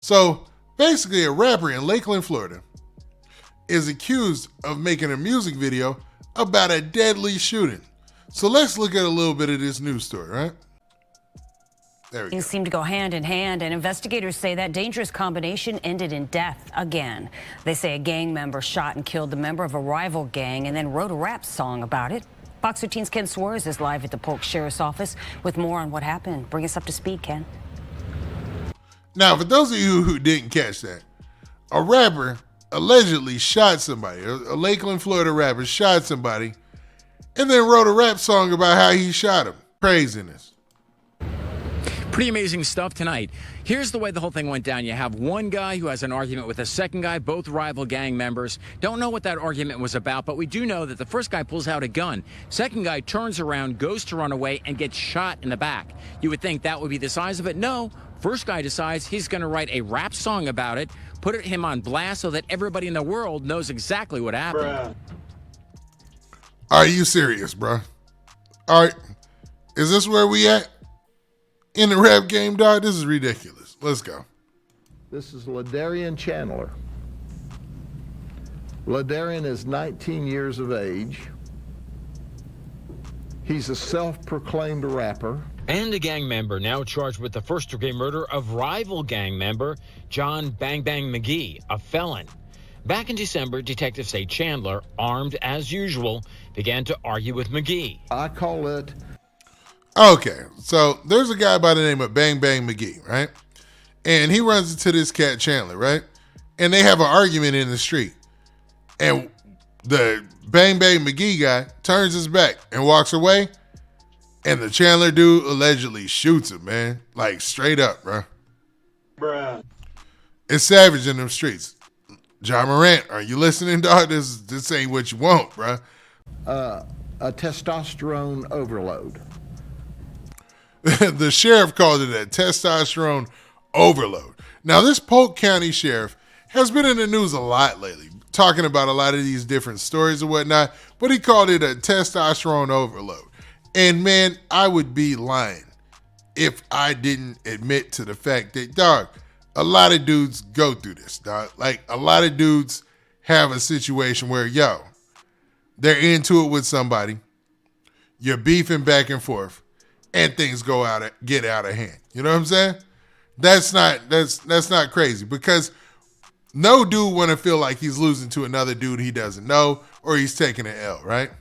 So basically, a rapper in Lakeland, Florida, is accused of making a music video about a deadly shooting. So let's look at a little bit of this news story, right? There we go. Things seem to go hand in hand, and investigators say that dangerous combination ended in death again. They say a gang member shot and killed the member of a rival gang and then wrote a rap song about it. Fox 13's Ken Suarez is live at the Polk Sheriff's Office with more on what happened. Bring us up to speed, Ken. Now, for those of you who didn't catch that, a rapper allegedly shot somebody. A Lakeland, Florida rapper shot somebody and then wrote a rap song about how he shot him. Craziness. Pretty amazing stuff tonight. Here's the way the whole thing went down. You have one guy who has an argument with a second guy, both rival gang members. Don't know what that argument was about, but we do know that the first guy pulls out a gun. Second guy turns around, goes to run away, and gets shot in the back. You would think that would be the size of it. No. First guy decides he's going to write a rap song about it, put him on blast so that everybody in the world knows exactly what happened. Bruh. Are you serious, bro? All right. Is this where we at in the rap game, dog? This is ridiculous. Let's go. This is Darion Chandler. Darion is 19 years of age. He's a self-proclaimed rapper. And a gang member now charged with the first-degree murder of rival gang member John Bang Bang McGee, a felon. Back in December, detectives say Chandler, armed as usual, began to argue with McGee. I call it... Okay, so there's a guy by the name of Bang Bang McGee, right? And he runs into this cat Chandler, right? And they have an argument in the street. And the Bang Bang McGee guy turns his back and walks away. And the Chandler dude allegedly shoots him, man. Like, straight up, bro. Bruh. It's savage in them streets. John Morant, are you listening, dog? This ain't what you want, bro. A testosterone overload. The sheriff called it a testosterone overload. Now, this Polk County sheriff has been in the news a lot lately, talking about a lot of these different stories and whatnot, but he called it a testosterone overload. And man, I would be lying if I didn't admit to the fact that, dog, a lot of dudes go through this, dog. Like, a lot of dudes have a situation where, yo, they're into it with somebody, you're beefing back and forth, and things get out of hand. You know what I'm saying? That's not crazy, because no dude want to feel like he's losing to another dude he doesn't know or he's taking an L, right?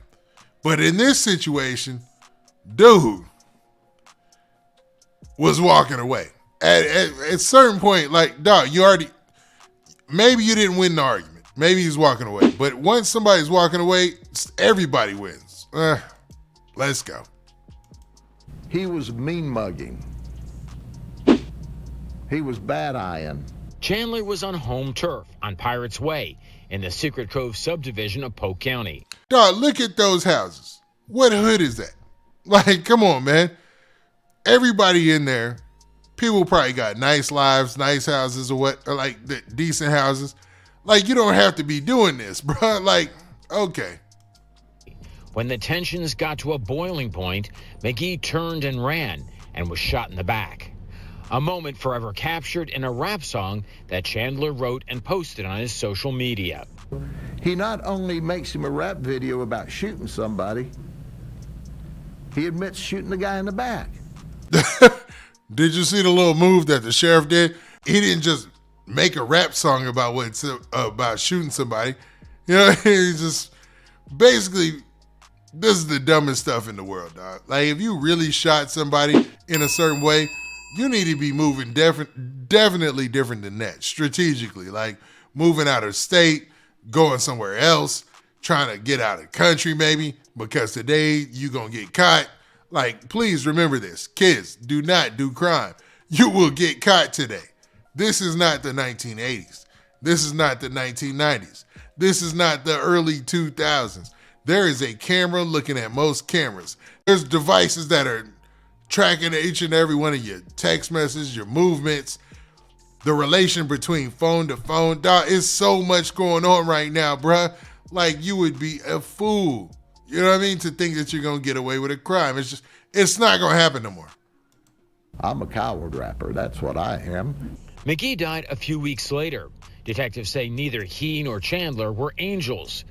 But in this situation, dude was walking away. At a certain point, like, dog, maybe you didn't win the argument. Maybe he's walking away. But once somebody's walking away, everybody wins. Let's go. He was mean mugging. He was bad eyeing. Chandler was on home turf on Pirates Way in the Secret Cove subdivision of Polk County. Dog, look at those houses. What hood is that? Like, come on, man. Everybody in there, people probably got nice lives, nice houses, or decent houses. Like, you don't have to be doing this, bro. Like, okay. When the tensions got to a boiling point, McGee turned and ran and was shot in the back. A moment forever captured in a rap song that Chandler wrote and posted on his social media. He not only makes him a rap video about shooting somebody, he admits shooting the guy in the back. Did you see the little move that the sheriff did? He didn't just make a rap song about shooting somebody. You know, he just basically, this is the dumbest stuff in the world, dog. Like, if you really shot somebody in a certain way, you need to be moving definitely different than that, strategically. Like, moving out of state, going somewhere else, trying to get out of the country maybe, because today you gonna get caught. Like, please remember this. Kids, do not do crime. You will get caught today. This is not the 1980s. This is not the 1990s. This is not the early 2000s. There is a camera looking at most cameras. There's devices that are tracking each and every one of your text messages, your movements, the relation between phone to phone. Dog, it's so much going on right now, bruh. Like, you would be a fool, you know what I mean, to think that you're going to get away with a crime. It's not going to happen no more. I'm a coward rapper. That's what I am. McGee died a few weeks later. Detectives say neither he nor Chandler were angels.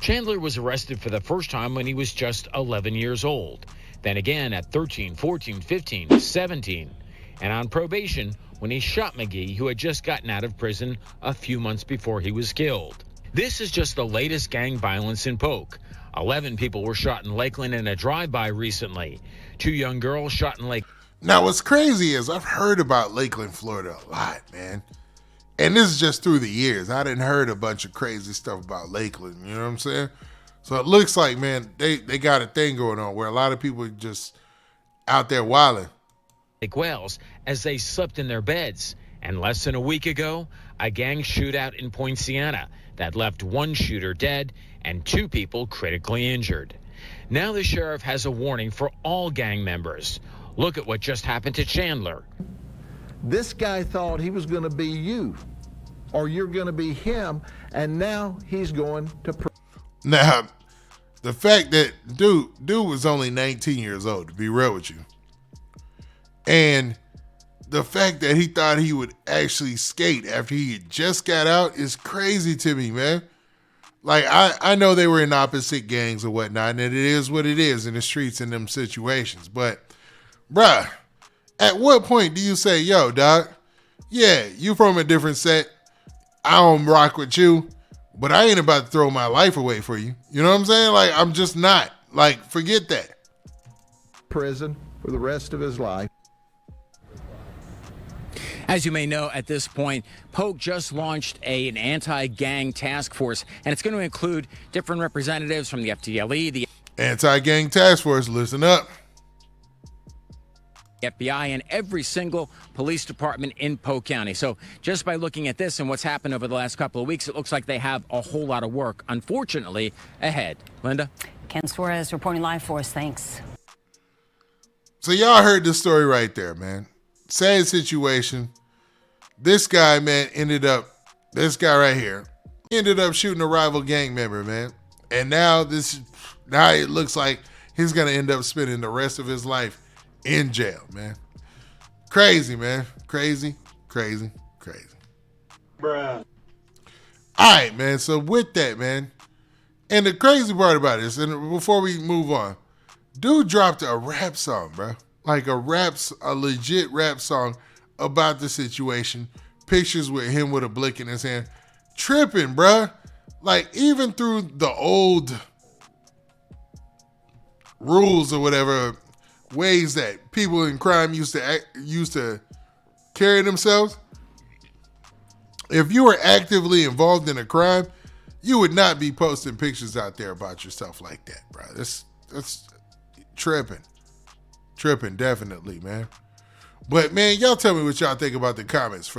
Chandler was arrested for the first time when he was just 11 years old. Then again at 13, 14, 15, 17. And on probation when he shot McGee, who had just gotten out of prison a few months before he was killed. This is just the latest gang violence in Polk. 11 people were shot in Lakeland in a drive-by recently. 2 young girls shot in Lake. Now, what's crazy is I've heard about Lakeland, Florida a lot, man. And this is just through the years. I didn't heard a bunch of crazy stuff about Lakeland, you know what I'm saying? So it looks like, man, they got a thing going on where a lot of people are just out there wilding. Lake Wales as they slept in their beds. And less than a week ago, a gang shootout in Point Siena that left 1 shooter dead and 2 people critically injured. Now the sheriff has a warning for all gang members. Look at what just happened to Chandler. This guy thought he was going to be you, or you're going to be him, and now he's going to prison. Now, the fact that dude was only 19 years old, to be real with you. And the fact that he thought he would actually skate after he had just got out is crazy to me, man. Like, I know they were in opposite gangs or whatnot, and it is what it is in the streets in them situations. But, bruh, at what point do you say, yo, dog, yeah, you from a different set. I don't rock with you, but I ain't about to throw my life away for you. You know what I'm saying? Like, I'm just not. Like, forget that. Prison for the rest of his life. As you may know, at this point, Polk just launched an anti-gang task force, and it's going to include different representatives from the FDLE, the Anti-gang task force, listen up. FBI, and every single police department in Polk County. So just by looking at this and what's happened over the last couple of weeks, it looks like they have a whole lot of work, unfortunately, ahead. Linda? Ken Suarez reporting live for us. Thanks. So y'all heard this story right there, man. Sad situation. This guy, man, this guy right here, ended up shooting a rival gang member, man. And now it looks like he's going to end up spending the rest of his life in jail, man. Crazy, man. Crazy, crazy, crazy. Bruh. All right, man. So with that, man, and the crazy part about this, and before we move on, dude dropped a rap song, bro. Like a legit rap song about the situation. Pictures with him with a blick in his hand. Tripping, bruh. Like, even through the old rules or whatever, ways that people in crime used to carry themselves, if you were actively involved in a crime, you would not be posting pictures out there about yourself like that, bro. That's tripping. Tripping, definitely, man. But, man, y'all tell me what y'all think about the comments.